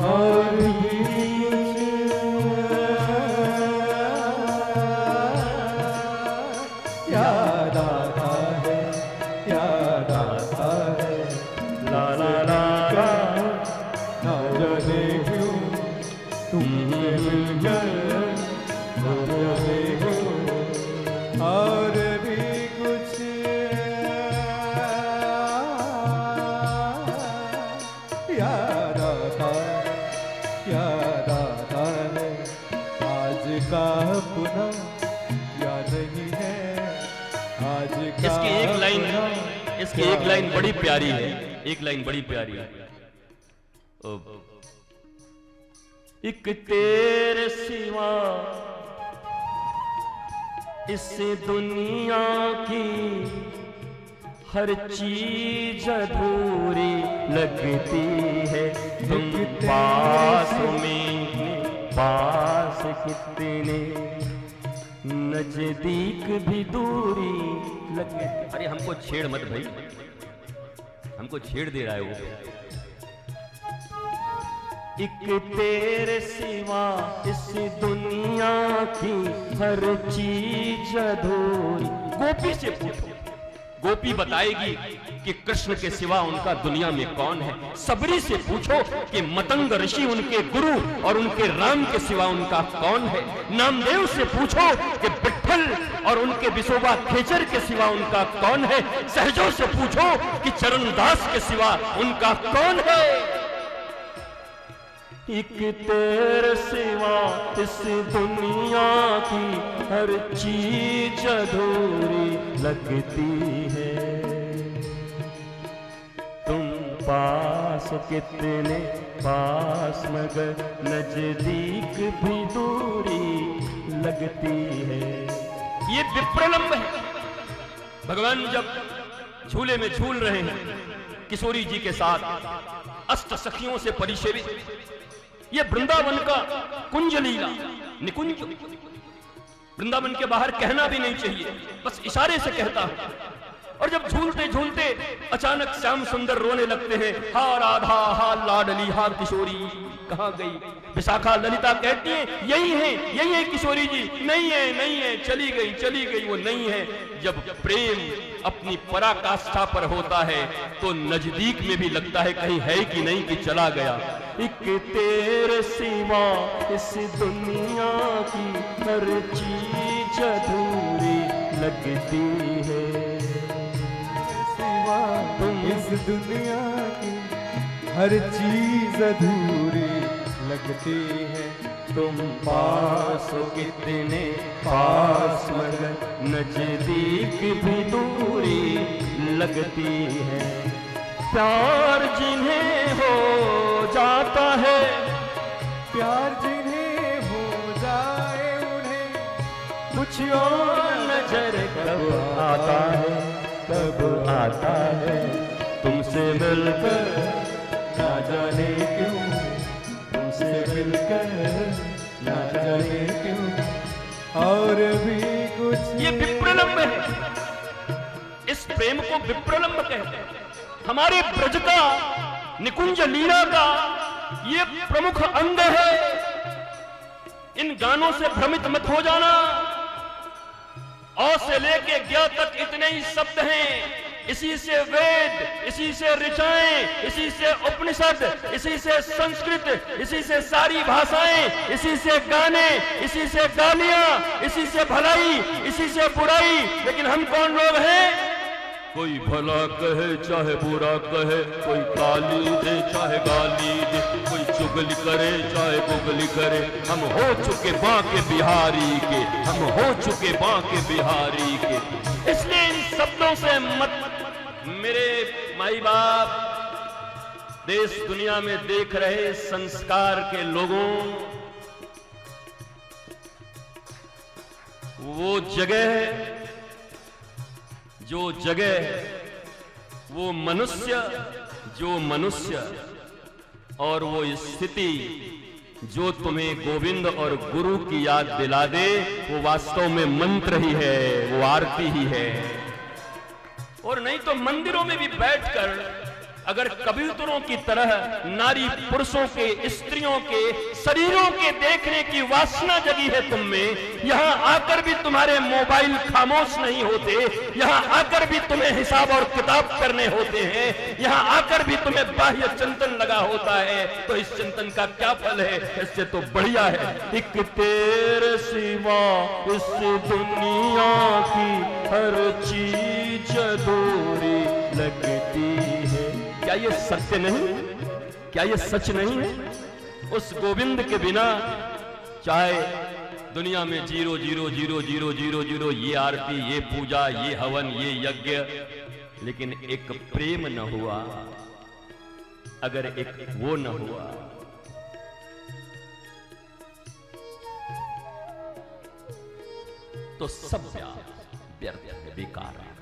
और याद आता है, याद आता है, ला ला ला ला, ना जाने क्यों तुमसे मिलकर, ना जाने क्यों और भी कुछ याद आता है, याद आता है, आज का पुनः याद नहीं है, आज का इसकी एक लाइन बड़ी प्यारी है, एक लाइन बड़ी प्यारी है। एक तेरे सिवा इस दुनिया की हर चीज अधूरी लगती है, तुम पास में पास कितने नजदीक भी दूरी लगती। अरे हमको छेड़ मत भाई, हमको छेड़ दे रहा है वो। एक तेरे सिवा इस दुनिया की हर चीज अधूरी। गोपी से पूछो, गोपी बताएगी कि कृष्ण के सिवा उनका दुनिया में कौन है। सबरी से पूछो कि मतंग ऋषि उनके गुरु और उनके राम के सिवा उनका कौन है। नामदेव से पूछो कि विट्ठल और उनके विशोबा खेचर के सिवा उनका कौन है। सहजों से पूछो कि चरणदास के सिवा उनका कौन है। एक तेरे सिवा इस दुनिया की हर चीज अधूरी लगती है, तुम पास कितने पास मगर नजदीक भी दूरी लगती है। ये विप्रलंब है। भगवान जब झूले में झूल रहे हैं किशोरी जी के साथ अष्ट सखियों से परिसेवित, ये वृंदावन का कुंज लीला निकुंज। वृंदावन के बाहर कहना भी नहीं चाहिए, बस इशारे से कहता हूं। और जब झूलते झूलते अचानक श्याम सुंदर रोने लगते हैं, हा राधा हा लाडली हा किशोरी कहां गई। विशाखा ललिता कहती है यही है किशोरी जी। नहीं है चली गई वो नहीं है। जब प्रेम अपनी पराकाष्ठा पर होता है तो नजदीक में भी लगता है कहीं है कि नहीं कि चला गया। एक तेरे सिवा इस दुनिया की हर चीज अधूरी लगती है, सिवा इस दुनिया की हर चीज अधूरी लगती है, तुम पास कितने पास मगर नजदीक भी दूरी लगती है। प्यार जिन्हें हो जाता है, प्यार जिन्हें हो जाए उन्हें कुछ और नजर कब आता है, कब आता है। तुमसे मिलकर ना जाने क्यों, तुमसे मिलकर ना जाने क्यों और भी कुछ। ये विप्रलंब है। इस प्रेम को विप्रलंब कहते हैं। हमारे ब्रज का निकुंज लीला का ये प्रमुख अंग है। इन गानों से भ्रमित मत हो जाना। अ से लेके ज्ञ तक इतने ही शब्द हैं। इसी से वेद, इसी से ऋचाएं, इसी से उपनिषद, इसी से संस्कृत, इसी से सारी भाषाएं, इसी से गाने, इसी से गालियां, इसी से भलाई, इसी से बुराई। लेकिन हम कौन लोग हैं? कोई भला कहे चाहे बुरा कहे, कोई गाली दे चाहे गाली दे, कोई चुगली करे चाहे गुगली करे। हम हो चुके बांके बिहारी के, हम हो चुके बांके बिहारी के। इसलिए इन शब्दों से मत, मेरे माई बाप, देश दुनिया में देख रहे संस्कार के लोगों, वो जगह, जो जगह, वो मनुष्य, जो मनुष्य और वो स्थिति जो तुम्हें गोविंद और गुरु की याद दिला दे, वो वास्तव में मंत्र ही है, वो आरती ही है। और नहीं तो मंदिरों में भी बैठकर अगर कबूतरों की तरह नारी पुरुषों के, स्त्रियों के शरीरों के देखने की वासना जगी है तुम में, यहां आकर भी तुम्हारे मोबाइल खामोश नहीं होते, यहां आकर भी तुम्हें हिसाब और किताब करने होते हैं, यहां आकर भी तुम्हें बाह्य चिंतन लगा होता है, तो इस चिंतन का क्या फल है? इससे तो बढ़िया है एक तेरे सिवा इस दुनिया की हर चीज अधूरी लगती है। क्या ये सत्य नहीं? क्या ये सच नहीं है? उस गोविंद के बिना चाहे दुनिया में 0 0 0 0 0 0 ये आरती, ये पूजा, ये हवन, ये यज्ञ, लेकिन एक प्रेम न हुआ, अगर एक वो न हुआ, तो सब व्यर्थ है, बेकार है।